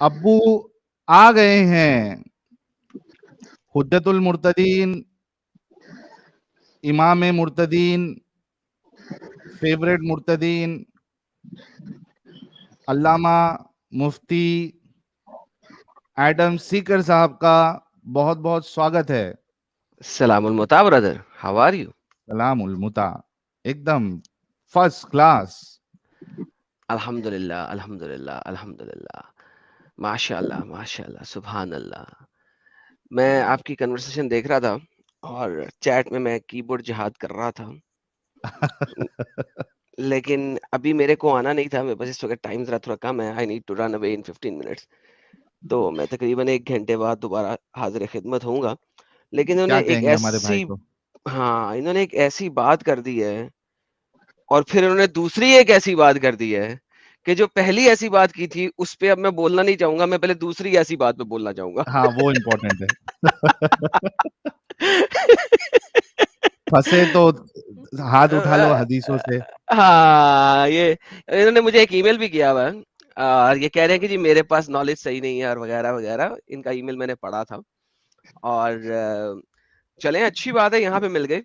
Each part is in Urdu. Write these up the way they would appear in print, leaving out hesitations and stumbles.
ابو آ گئے ہیں، حجت المرتدین، امام مرتدین، فیوریٹ مرتدین، علامہ مفتی ایڈم سیکر صاحب کا بہت بہت سواگت ہے. سلام المتا برادر، ہاؤ آر یو؟ سلام المتا، ایک دم فرسٹ کلاس. الحمد للہ الحمد للہ الحمد للہ، ماشاء اللہ ماشاء اللہ، سبحان اللہ. میں آپ کی کنورسیشن دیکھ رہا تھا اور چیٹ میں کی بورڈ جہاد کر رہا تھا، لیکن ابھی میرے کو آنا نہیں تھا. میرے پاس اس وقت ٹائم ذرا تھوڑا کم ہے. I need to run away in 15 minutes. تو میں تقریباً 1 گھنٹے بعد دوبارہ حاضر خدمت ہوں گا. لیکن انہوں نے کیا ایک کہیں گے ہمارے بھائی ایسی کو؟ انہوں نے ایک ایسی بات کر دی ہے، اور پھر انہوں نے دوسری ایک ایسی بات کر دی ہے کہ جو پہلی ایسی بات کی تھی اس پہ اب میں بولنا نہیں چاہوں گا. میں پہلے دوسری ایسی بات پہ بولنا چاہوں گا. ہاں وہ امپورٹنٹ ہے. پھنسے تو ہاتھ اٹھا لو حدیثوں سے. ہاں، یہ انہوں نے مجھے ایک ای میل بھی کیا ہوا ہے اور یہ کہہ رہے ہیں کہ جی میرے پاس نالج صحیح نہیں ہے اور وغیرہ وغیرہ. ان کا ای میل میں نے پڑھا تھا اور چلیں اچھی بات ہے یہاں پہ مل گئے.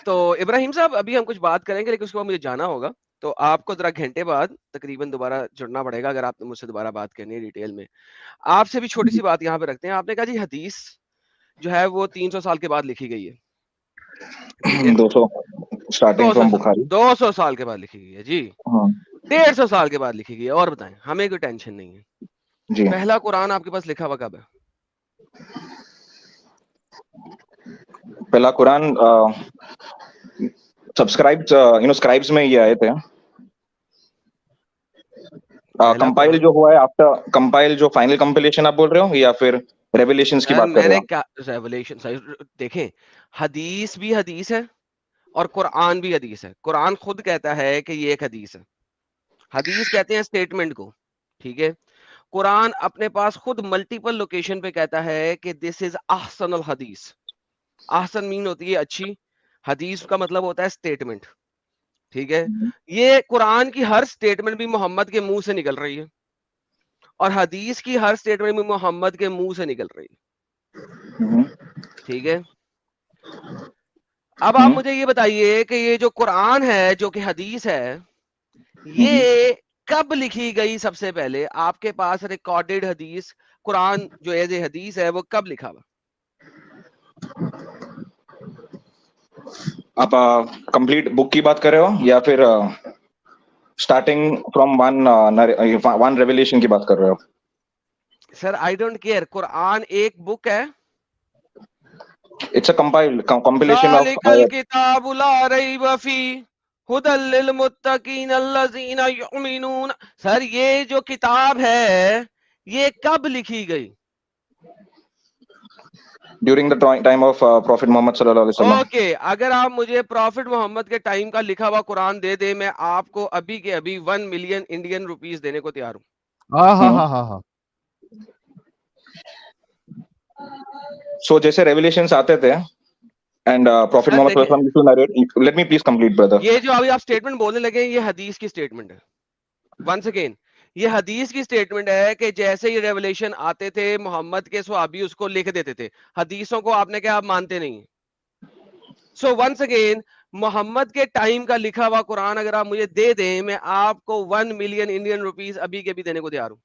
تو ابراہیم صاحب ابھی ہم کچھ بات کریں گے، لیکن اس کے بعد مجھے جانا ہوگا. تو آپ کو ذرا گھنٹے بعد تقریباً دوبارہ جڑنا پڑے گا اگر آپ نے مجھ سے دوبارہ بات کرنی ہے ڈیٹیل میں. آپ سے بھی چھوٹی سی بات یہاں پہ رکھتے ہیں. آپ نے کہا جی حدیث جو ہے وہ 300 سال کے بعد لکھی گئی ہے، ٹھیک ہے؟ 200 اسٹارٹنگ 200 فرام سال بخاری. 200 سال کے بعد لکھی گئی ہے جی. ہاں 150 سال کے بعد لکھی گئی ہے. اور بتائیں، ہمیں کوئی ٹینشن نہیں ہے. جی. پہلا قرآن آپ کے پاس لکھا ہوا کب ہے؟ پہلا قرآن سبسکرائب اسکرائبس میں یہ آئے تھے. پہلا کمپائل قرآن جو ہوا ہے آفٹر کمپائل، جو فائنل کمپلیشن آپ بول رہے ہو یا پھر ریویلیشنز کی سر بات کر میں رہے نے ہو؟ کیا ریولیشن دیکھیں، حدیث بھی حدیث ہے اور قرآن بھی حدیث ہے. قرآن خود کہتا ہے کہ یہ ایک حدیث ہے. حدیث کہتے ہیں اسٹیٹمنٹ کو، ٹھیک ہے؟ قرآن اپنے پاس خود ملٹیپل لوکیشن پہ کہتا ہے کہ دس از احسن الحدیث. احسن مین ہوتی ہے اچھی، حدیث کا مطلب ہوتا ہے اسٹیٹمنٹ، ٹھیک ہے؟ یہ قرآن کی ہر اسٹیٹمنٹ بھی محمد کے منہ سے نکل رہی ہے اور حدیث کی ہر اسٹیٹمنٹ بھی محمد کے منہ سے نکل رہی ہے، ٹھیک ہے؟ اب آپ مجھے یہ بتائیے کہ یہ جو قرآن ہے جو کہ حدیث ہے، یہ کب لکھی گئی؟ سب سے پہلے آپ کے پاس ریکارڈڈ حدیث قرآن جو ایز اے حدیث ہے وہ کب لکھا ہوا؟ آپ کمپلیٹ بک کی بات کر رہے ہو یا پھر اسٹارٹنگ فرام ون ریویلیشن کی بات کر رہے ہو؟ سر آئی ڈونٹ کیئر، قرآن ایک بک ہے. اٹس اے کمپلیشن آف ذالک الکتاب لا ریب فیہ ھدی للمتقین الذین یؤمنون. سر یہ جو کتاب ہے یہ کب لکھی گئی؟ During the time of prophet Muhammad صلی اللہ علیہ وسلم. اوکے، اگر آپ مجھے پروفٹ محمد کے ٹائم کا لکھا ہوا قرآن دے دے، میں آپ کو ابھی کے ابھی 1 ملین انڈین روپیز دینے کو تیار ہوں. ہاں ہاں ہاں ہاں ہاں. سو جیسے ریویلیشنز آتے تھے اینڈ پروفیٹ سر محمد صلی دیکھیں، اللہ علیہ وسلم narrate. Let me please complete brother. یہ جو ابھی آپ اسٹیٹمنٹ بولنے لگے ہیں یہ حدیث کی اسٹیٹمنٹ ہے. ونس اگین یہ حدیث کی اسٹیٹمنٹ ہے کہ جیسے یہ ریولیشن آتے تھے محمد کے صحابی اس کو لکھ دیتے تھے. حدیثوں کو آپ نے کہا آپ مانتے نہیں. سو ونس اگین محمد کے ٹائم کا لکھا ہوا قرآن اگر آپ مجھے دے دیں، میں آپ کو 1 ملین انڈین روپیز ابھی کے ابھی دینے کو تیار ہوں.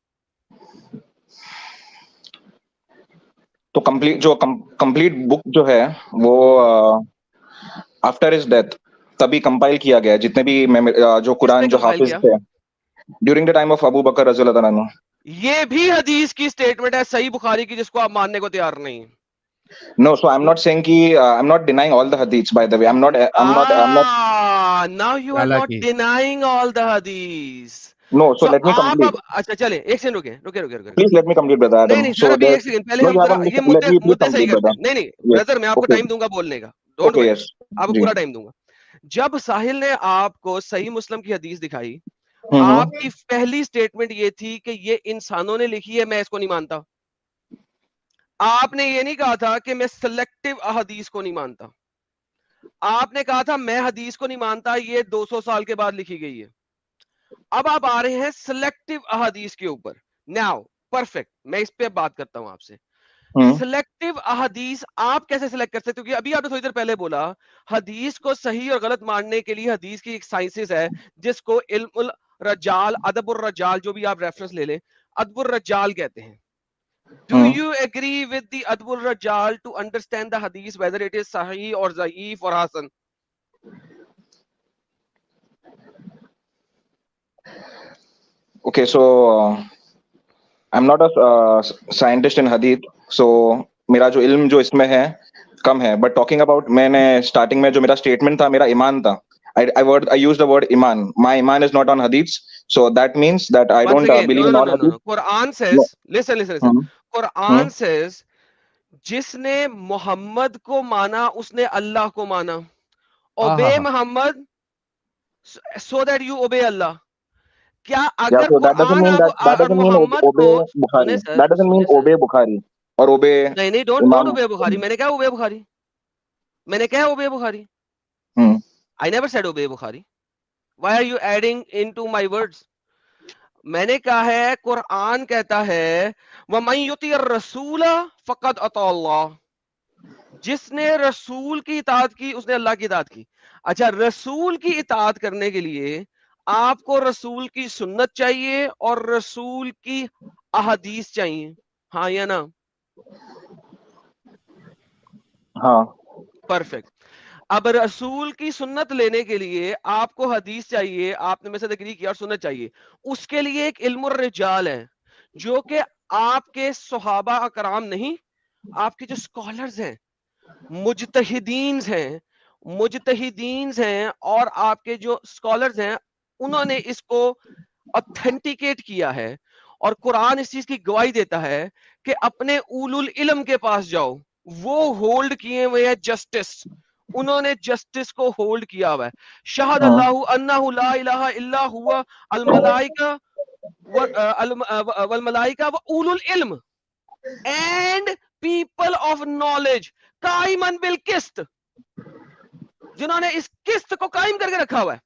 تو کمپلیٹ بک جو ہے وہ آفٹر ہز ڈیتھ تبھی کمپائل کیا گیا، جتنے بھی جو کس نے قرآن جو کمپائل حافظ کیا؟ تھے ڈیورنگ دا ٹائم آف ابو بکر رضی اللہ عنہ. یہ بھی حدیث کی اسٹیٹمنٹ ہے صحیح بخاری کی، جس کو آپ ماننے کو تیار نہیں. No, so I'm not saying ki I'm not denying all the hadiths. By the way, I'm not. Now you are not حالانکہ denying all the hadith. No, so So let me آپ اب complete. اچھا چلیں ایک سیکنڈ رکے. Please let me complete, brother نہیں Adam. نہیں سر So ابھی there. ایک سیکنڈ پہلے No, ہم you ذرا haven't. یہ Let me please مدے صحیح complete, کرتے brother. ہیں. نہیں Yes. بردر میں آپ کو Okay. ٹائم دوں گا بولنے کا، ڈونٹ Okay. وری، Yes. آپ کو جی. پورا ٹائم دوں گا. جب ساحل نے آپ کو صحیح مسلم کی حدیث دکھائی، ہوں. آپ کی پہلی سٹیٹمنٹ یہ تھی کہ یہ انسانوں نے لکھی ہے، میں اس کو نہیں مانتا. آپ نے یہ نہیں کہا تھا کہ میں سلیکٹو احادیث کو نہیں مانتا. آپ نے کہا تھا میں حدیث کو نہیں مانتا، یہ 200 سال کے بعد لکھی گئی ہے. اب آپ آ رہے ہیں سلیکٹو احادیث کے اوپر. Now, perfect. میں اس پہ بات کرتا ہوں آپ سے. سلیکٹو احادیث آپ کیسے سلیکٹ کر سکتے ہو؟ کیونکہ ابھی آپ نے تھوڑی دیر پہلے بولا حدیث کو صحیح اور غلط ماننے کے لیے حدیث کی ایک سائنسز ہے جس کو علم الرجال، ادب الرجال، جو بھی آپ ریفرنس لے لیں، ادب الرجال کہتے ہیں. Do you agree with the ادب الرجال to understand the hadith whether it is صحیح اور ضعیف اور حسن؟ Okay, so I'm not a scientist in hadith, so میرا جو علم جو اس میں ہے کم ہے. بٹ ٹاکنگ اباؤٹ، میں نے اسٹارٹنگ میں جو میرا اسٹیٹمنٹ تھا میرا ایمان تھا. I used the word iman. My iman is not on hadiths, so that means that I Once don't again, believe in all no. hadiths. Quran says, listen. Quran ہم says جس نے محمد کو مانا اس نے اللہ کو مانا. Obey Muhammad so that you obey Allah. کیا Yeah, اگر so that doesn't Quran mean that اور doesn't mean محمد obey کو Bukhari. سنے سر That doesn't mean obey Bukhari or obey نہیں ڈونٹ Imam. obey بخاری. میں نے کہا obey بخاری، میں نے کہا obey Bukhari. Hmm. I never said obey Bukhari. Why are you adding into my words? میں نے کہا ہے قرآن کہتا ہے وَمَن يُطِعِ الرَّسُولَ فَقَدْ أَطَاعَ اللَّهَ، جس نے رسول کی اطاعت کی اس نے اللہ کی اطاعت کی. اچھا، رسول کی اطاعت کرنے کے لیے آپ کو رسول کی سنت چاہیے اور رسول کی احادیث چاہیے، ہاں یا نا؟ ہاں. پرفیکٹ. اب رسول کی سنت لینے کے لیے آپ کو حدیث چاہیے، آپ نے میں سے اگری کیا، اور سنت چاہیے. اس کے لیے ایک علم الرجال ہے جو کہ آپ کے صحابہ اکرام نہیں، آپ کے جو اسکالرز ہیں، مجتہدین ہیں اور آپ کے جو اسکالرز ہیں انہوں نے اس کو اتھینٹیکیٹ کیا ہے. اور قرآن اس چیز کی گواہی دیتا ہے کہ اپنے اولو العلم کے پاس جاؤ، وہ ہولڈ کیے ہوئے ہیں جسٹس، انہوں نے جسٹس کو ہولڈ کیا ہوا ہے. شہد اللہ انہ لا الہ الا ہوا الملائکہ والملائکہ واولو العلم اینڈ پیپل آف نالج قائمن بالقسط، جنہوں نے اس قسط کو قائم کر کے رکھا ہوا ہے.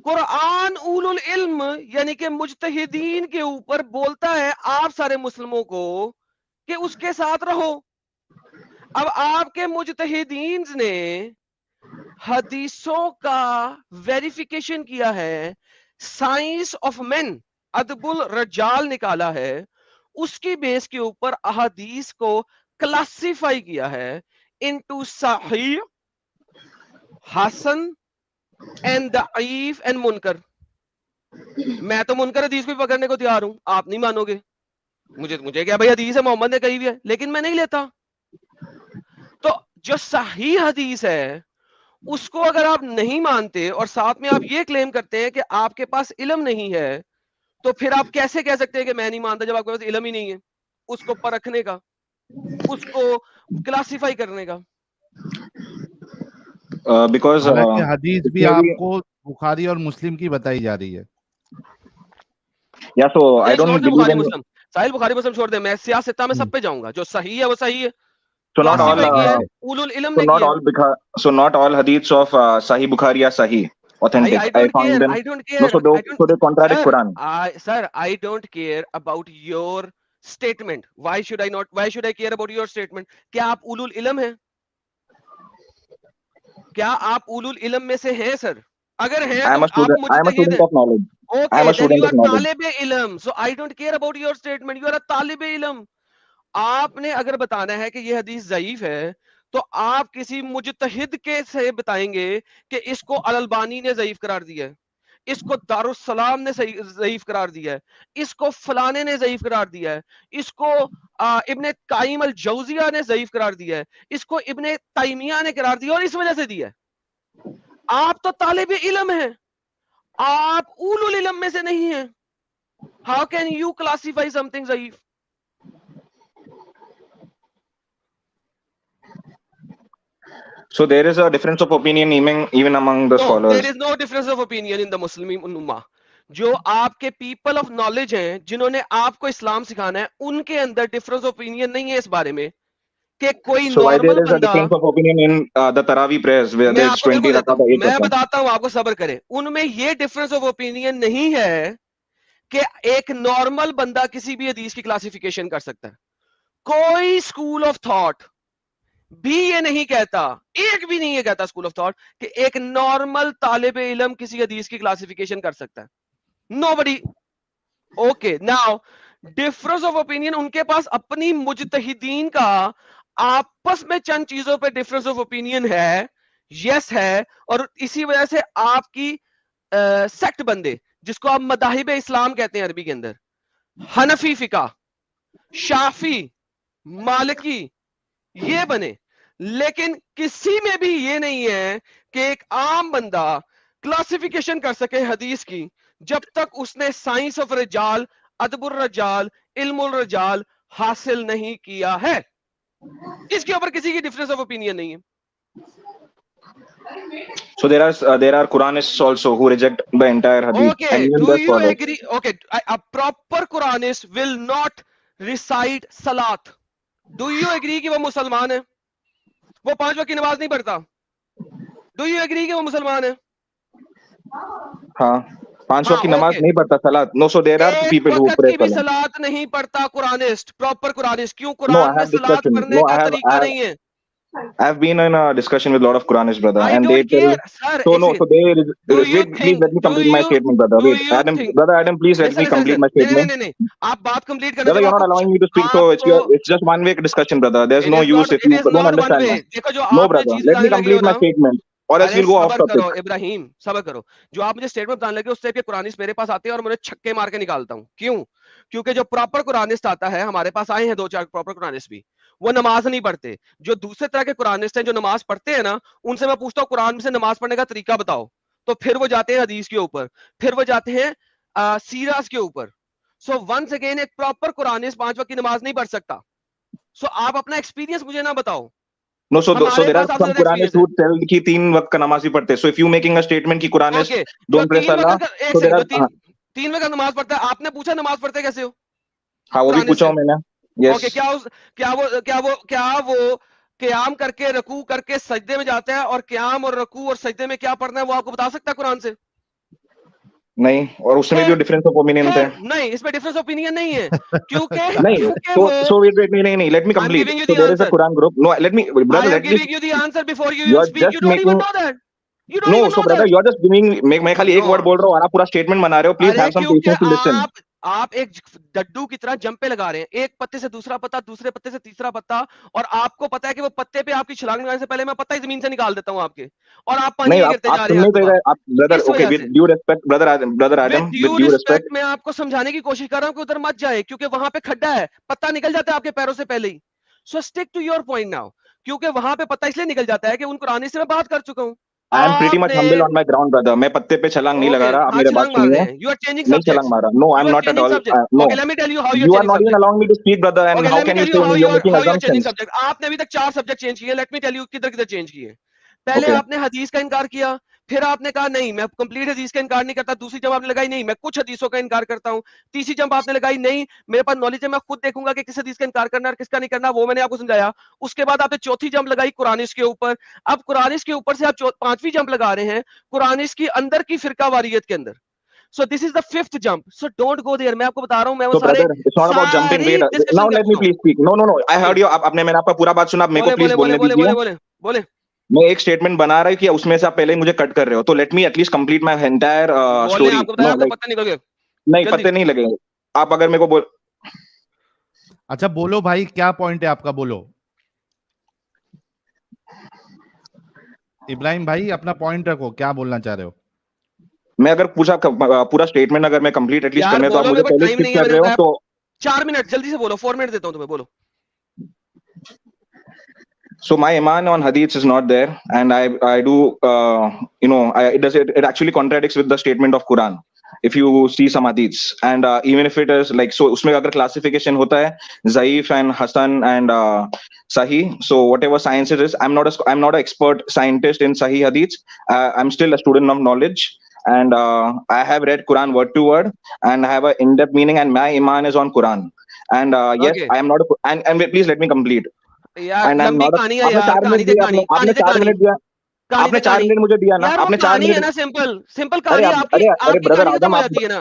قرآن اولو العلم یعنی کہ مجتہدین کے اوپر بولتا ہے آپ سارے مسلموں کو کہ اس کے ساتھ رہو. اب آپ کے مجتہدین نے حدیثوں کا ویریفیکیشن کیا ہے، سائنس آف مین ادب الرجال نکالا ہے، اس کی بیس کے اوپر احادیث کو کلاسیفائی کیا ہے انٹو صحیح، حسن اینڈ ضعیف اینڈ منکر. میں تو منکر حدیث کو پکڑنے کو تیار ہوں، آپ نہیں مانو گے. مجھے کیا بھائی، حدیث ہے محمد نے کہی ہوئی ہے، لیکن میں نہیں لیتا. تو جو صحیح حدیث ہے اس کو اگر آپ نہیں مانتے اور ساتھ میں آپ یہ کلیم کرتے ہیں کہ آپ کے پاس علم نہیں ہے، تو پھر آپ کیسے کہہ سکتے ہیں کہ میں نہیں مانتا جب آپ کے پاس علم ہی نہیں ہے اس کو پرکھنے کا، اس کو کلاسیفائی کرنے کا. بیکاز حالانکہ حدیث اس بھی میں آپ بھی کو بخاری اور مسلم کی بتائی جا رہی ہے. یا سو آئی چھوڑ ڈونٹ دیں بلیو بخاری ان. مسلم، ساحل بخاری مسلم چھوڑ دیں، میں سیاستہ میں سب پہ جاؤں گا. جو صحیح ہے وہ صحیح ہے، So not all کلاسیفائی کیا ہے ٹھیک ہے. اولو العلم so نے not کیا. all so not all hadiths of Sahih Bukhari are Sahih authentic. I I don't find care. them. I don't No, care. I don't. so they contradict Sir, Quran. I don't care about your statement. Why should I not? Why should I care about your statement? کیا آپ اولو العلم ہیں؟ کیا آپ اولو العلم میں سے ہیں سر؟ اگر ہیں I تو am a آپ student. I am a مجتہد student ہیں. of knowledge. I am Okay, a then you student are of knowledge. طالب علم. So I don't care about your statement. You are a طالب علم. آپ نے اگر بتانا ہے کہ یہ حدیث ضعیف ہے تو آپ کسی مجتہد کے سے بتائیں گے کہ اس کو الالبانی نے ضعیف قرار دیا ہے، اس کو دارالسلام نے ضعیف قرار دیا ہے، اس کو فلانے نے ضعیف قرار دیا ہے، اس کو ابن قیم الجوزیہ نے ضعیف قرار دیا ہے، اس کو ابن تیمیہ نے قرار دیا اور اس وجہ سے دیا ہے. آپ تو طالب علم ہیں، آپ اولو العلم میں سے نہیں ہیں. How can you classify some thing ضعیف؟ So there is a difference of opinion even among the No, scholars. there is no difference of opinion in the Muslim Ummah. جو آپ کے پیپل آف نالج ہیں جنہوں نے آپ کو اسلام سکھانا ہے، ان کے اندر ڈفرنس آف اوپینین نہیں ہے اس بارے میں کہ کوئی So why normal there is a بندہ. difference of opinion in the Taraweeh prayers where میں there آپ is کو 20 بالکل دیتا rakat ہوں، or 8 میں rakat? بتاتا ہوں، آپ کو صبر کریں. ان میں یہ ڈفرنس آف اوپینین نہیں ہے کہ ایک نارمل بندہ کسی بھی حدیث کی کلاسیفیکیشن کر سکتا ہے. کوئی اسکول آف تھاٹ بھی یہ نہیں کہتا, ایک بھی نہیں یہ کہتا اسکول آف تھاٹ کہ ایک نارمل طالب علم کسی حدیث کی کلاسیفیکیشن کر سکتا ہے. Nobody. Okay, now difference of opinion in کے پاس اپنی مجتہدین کا آپس میں چند چیزوں پہ ڈفرنس آف اوپینین ہے, یس ہے, اور اسی وجہ سے آپ کی سیکٹ بندے جس کو آپ مذاہب اسلام کہتے ہیں عربی کے اندر, حنفی فقہ, شافی, مالکی, یہ بنے. لیکن کسی میں بھی یہ نہیں ہے کہ ایک عام بندہ کلاسیفیکیشن کر سکے حدیث کی جب تک اس نے سائنس آف رجال, ادب الرجال, علم الرجال حاصل نہیں کیا ہے. اس کے اوپر کسی کی ڈفرنس آف اوپینین نہیں ہے. So there are Quranists also who reject the entire hadith. Okay, and even do their you scholars. agree? Okay, a proper Quranist will not recite salat. Do you agree کہ وہ مسلمان ہے, وہ 5 وقت کی نماز نہیں پڑھتا؟ Do you agree کہ وہ مسلمان ہے؟ ہاں 5 وقت کی نماز نہیں پڑھتا صلاۃ. No, so there are ایک people who وقت pray کی بھی salat. صلاۃ نہیں پڑھتا قرآنسٹ, پراپر قرآنسٹ. کیوں؟ No, I قرآن میں have صلاۃ discussion. پڑھنے No, کا طریقہ نہیں ہے. I have been in a discussion with a lot of Quranists, brother, I and they don't tell. care, sir. So no, If so they do you wait. Please think? let me complete my statement, brother. Do Wait, you Adam, think? brother, Adam, please let Listen, me listen, complete listen. my statement. نہیں. آپ بات کمپلیٹ کرنے Brother, جب you're آپ not allowing me to speak, so it's just one way discussion, brother. There's no use if you don't understand. دیکھو جو No, آپ مجھے brother, چیز let me بتانے لگے ہو complete my نا, statement, or else array we'll go off صبر topic. کرو ابراہیم, صبر کرو. جو آپ مجھے اسٹیٹمنٹ بتانے لگے اس سے کہ قرآنسٹ میرے پاس آتے ہیں اور مجھے چھکے مار کے نکالتا ہوں. کیوں؟ کیونکہ جو پراپر قرآنسٹ آتا ہے, ہمارے پاس آئے ہیں 2-4 پراپر قرآنسٹ بھی, وہ نماز نہیں پڑھتے. جو دوسرے طرح کے قرآنسٹ ہیں جو نماز پڑھتے ہیں نا, ان سے میں پوچھتا ہوں قرآن سے نماز پڑھنے کا طریقہ بتاؤ, تو پھر وہ جاتے ہیں حدیث کے اوپر, پھر وہ جاتے ہیں سیراز کے اوپر. سو ونس اگین ایک پراپر قرآنسٹ 5 وقت کی نماز نہیں پڑھ سکتا. سو آپ اپنا ایکسپیرینس مجھے نہ بتاؤ. No, so ہمارے there are پاس آپ سے some زیادہ Quranists ایکسپیرینس who ہے. tell کہ 3 وقت کا نماز ہی پڑھتے. So if you making a statement کہ Quranists اوکے, جو don't pray 3 salah, وقت کا, ایک so there سیکنڈ, جو are 3 وقت نماز پڑھتا ہے, آپ نے پوچھا نماز پڑھتے کیسے ہو ہاں وہ بھی قرآن پوچھا سے؟ ہوں میں نے. Yes. اوکے, کیا وہ قیام کر کے رکوع کر کے سجدے میں جاتا ہے, اور قیام اور رکوع اور سجدے میں کیا پڑھنا ہے وہ آپ کو بتا سکتا ہے قرآن سے؟ نہیں, اور اس میں بھی ڈفرینس آف اوپینین ہے. نہیں, اس میں ڈفرنس اوپینین نہیں ہے کیونکہ نہیں, وہ so wait, نہیں, let me I'm complete. giving you So the there is a answer. Quran group. No, let me, I brother, am let me. giving you the answer before you You even are speak. just You don't even making. know that. You don't No, even so know brother, that. you are just giving. میں خالی ایک No. word بول رہا ہوں اور آپ پورا statement بنا رہے ہو. Please array have some patience to listen. آپ ایک ڈڈو کی طرح جمپے لگا رہے ہیں, ایک پتے سے دوسرا پتا, دوسرے پتے سے تیسرا پتا, اور آپ کو پتا ہے کہ وہ پتے پہ آپ کی چھلانگ لگانے سے پہلے میں پتہ ہی زمین سے نکال دیتا ہوں آپ کے, اور آپ پانی نہیں, میں گرتے آپ جا رہے سن ہیں نہیں ہر پہ دفعہ. رہے آپ. Brother, اس okay, وجہ with سے due respect, brother Adam, with with due due respect respect. میں آپ کو سمجھانے کی کوشش کر رہا ہوں کہ ادھر مت جائے, کیونکہ وہاں پہ کھڈا ہے, پتا نکل جاتا ہے آپ کے پیروں سے پہلے ہی. So stick to your point now, کیونکہ وہاں پہ پتا اس لیے نکل جاتا ہے کہ ان قرآن سے میں بات کر چکا ہوں. I am pretty آپ much نے humble on my ground, brother. میں پتے پہ چھلانگ نہیں لگا رہا. آپ ہاں میرے بات چھلانگ مار رہے سنیے. ہیں. You are changing نہیں چھلانگ subjects. مارا. No, You I'm are not at changing all. subject. No. Okay, let me tell you how you are You are changing not even subject. allowing me to speak, brother. And Okay, how let me can you tell say you how you're making you are changing assumptions? subject. آپ نے ابھی تک 4 سبجیکٹ چینج کیے. Let me tell you کدھر کدھر چینج کیے. پہلے Okay. آپ نے حدیث کا انکار کیا, پھر آپ نے کہا نہیں میں کمپلیٹ حدیث کا انکار نہیں کرتا, دوسری جمپ آپ نے لگائی نہیں میں کچھ حدیثوں کا انکار کرتا ہوں, تیسری جمپ آپ نے لگائی نہیں میرے پاس نالج ہے میں خود دیکھوں گا کہ کس حدیث کا انکار کرنا اور کس کا نہیں کرنا, وہ میں نے آپ کو سمجھایا. اس کے بعد آپ نے چوتھی جمپ لگائی قرآنس کے اوپر. اب قرآنس کے اوپر سے آپ 5ویں جمپ لگا رہے ہیں قرآنس کی اندر کی فرقہ واریت کے اندر. So this is the 5th jump. So don't go there. میں آپ کو بتا رہا ہوں, میں وہ So brother, it's not about jumping. ساری Wait, now ڈسکشن کر let me چکا ہوں. please speak. No. I heard you. آپ نے میں نے آپ کا پورا بات سنا. آپ میرے کو please بولنے دیجیے. بولے میں ایک اسٹیٹمنٹ بنا رہا ہوں کہ اس میں سے آپ پہلے مجھے کٹ کر رہے ہو, تو let me at least complete my entire بولے, اسٹوری. آپ کو بتایا آپ کو پتہ نکل گیا. نہیں پتے نہیں لگے. آپ اگر میرے کو بول. اچھا بولو بھائی, کیا پوائنٹ ہے آپ کا, بولو ابراہیم بھائی اپنا پوائنٹ رکھو, کیا بولنا چاہ رہے ہو. میں اگر پوچھا پورا اسٹیٹمنٹ اگر میں کمپلیٹ ایٹ لیسٹ یار کرنے تو آپ بولو, مجھے میرے کو پہلے ٹائم اسکپ نہیں ہے, کر میں رہے نے ہو. بتایا تو 4 منٹ جلدی سے بولو, 4 منٹ دیتا ہوں تمہیں, بولو. So my iman on hadith is not there, and I do it actually contradicts with the statement of Quran. If you see some hadiths, and even if it is like, so usme agar classification hota hai zaif and hasan and sahih, so whatever science it is, I'm not an expert scientist in sahih hadiths. I'm still a student of knowledge, and I have read Quran word to word, and I have an in-depth meaning, and my iman is on Quran. And yes, I am not and wait, please let me complete. یار لمبی کہانی ہے یار, کہانی سے کہانی, آپ نے 4 منٹ دیا. آپ نے 4 منٹ مجھے دیا نا. یار آپ وہ نے 4 کہانی ہے منٹ. نا, سمپل کہانی, آپ کی ارے کہانی برادر ختم آدم, ہو آپ جاتی ہے نا.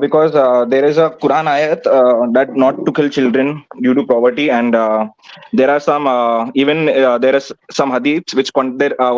because there is a Quran ayat that not to kill children due to poverty, and there are some even there is some hadiths which there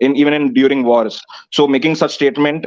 in even in during wars. So making such statement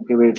Okay, wait.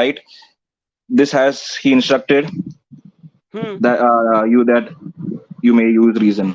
right. This has he instructed that you may use reason.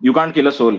You can't kill a soul.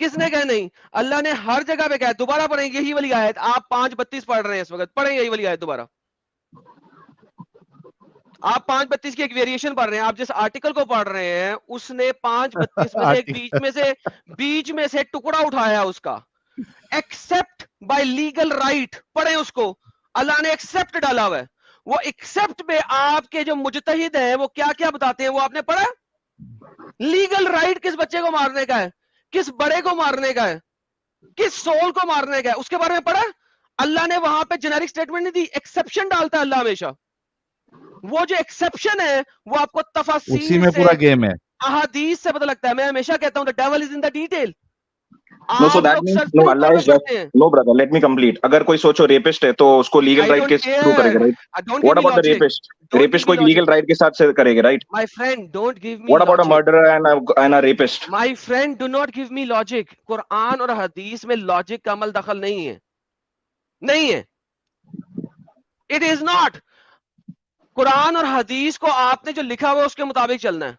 کس نے کہا نہیں؟ اللہ نے ہر جگہ پہ کہا. دوبارہ پڑھیں یہی والی آیت. آپ 5:32 پڑھ رہے ہیں اس وقت, پڑھیں یہی والی آیت دوبارہ. آپ 5:32 کی ایک ویریشن پڑھ رہے ہیں. آپ جس آرٹیکل کو پڑھ رہے ہیں اس نے 5:32 میں سے ایک بیچ میں سے ٹکڑا اٹھایا اس کا. ایکسپٹ بائی لیگل رائٹ, پڑھیں اس کو. اللہ نے ایکسپٹ ڈالا ہوا ہے. وہ ایکسپٹ پہ آپ کے جو مجتہد ہیں وہ کیا کیا بتاتے ہیں, وہ آپ نے پڑھا. لیگل رائٹ کس بچے کو مارنے کا ہے, کس بڑے کو مارنے کا ہے, کس سول کو مارنے کا ہے, اس کے بارے میں پڑھا. اللہ نے وہاں پہ جنرک سٹیٹمنٹ نہیں دی, ایکسپشن ڈالتا ہے اللہ ہمیشہ. وہ جو ایکسپشن ہے وہ آپ کو اسی تفاصیل میں سے پورا گیم ہے. احادیث سے پتہ لگتا ہے. میں ہمیشہ کہتا ہوں the devil is in the detail. No, so آپ that لوگ means سر no, تھرو Allah کرنا is just چاہتے ہیں. no, brother. Let me complete. اگر کوئی سوچو ریپسٹ ہے تو اس کو لیگل I رائٹ کے don't تھرو کرے گا, care. Right? Don't give What me about the logic. rapist? Don't rapist give me کو logic. لیگل رائٹ کے ساتھ سے کرے گا, right? My friend, don't give me What about a logic. murderer and a rapist? My friend, do not give me logic. قرآن اور حدیث میں لاجک کا عمل دخل نہیں ہے. نہیں ہے. It is not. قرآن اور حدیث کو آپ نے جو لکھا ہوا اس کے مطابق چلنا ہے.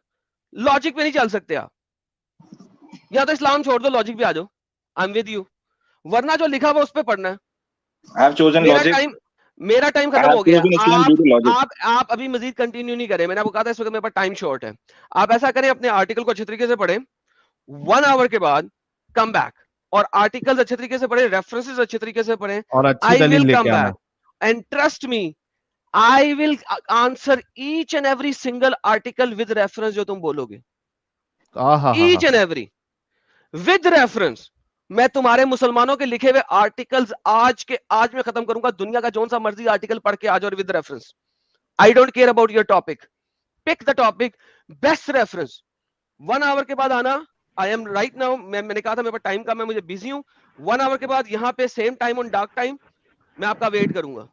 لاجک پہ نہیں چل سکتے آپ. یا تو اسلام چھوڑ دو, لاجک پہ آ جاؤ. I'm with you. ورنہ جو لکھا ہوا اس پہ پڑھنا ہے. I have chosen logic. میرا ٹائم I ختم have ہو گیا. chosen Islam due to logic. آپ ابھی مزید کنٹینیو نہیں کریں. میں نے آپ کو کہا تھا اس وقت میرے پاس ٹائم شارٹ ہے. آپ ایسا کریں, اپنے آرٹیکل کو اچھے طریقے سے پڑھیں, 1 آور کے بعد کم بیک, اور آرٹیکل اچھے طریقے سے پڑھیں, ریفرنسز اچھے طریقے سے پڑھیں. اور اچھی I دلیل will لے come کے آنا. back and trust me, I will answer each and every single article with reference جو تم بولو گے. Each and every with reference. میں تمہارے مسلمانوں کے لکھے ہوئے آرٹیکلز آج میں ختم کروں گا. دنیا کا جون سا مرضی آرٹیکل پڑھ کے آج, اور with reference. I don't care about your topic. Pick the topic, best reference. 1 آور کے بعد آنا. I am right now, میں نے کہا تھا میرے پاس ٹائم کم ہے, مجھے بزی ہوں. 1 آور کے بعد یہاں پہ same time on dark time میں آپ کا ویٹ کروں گا.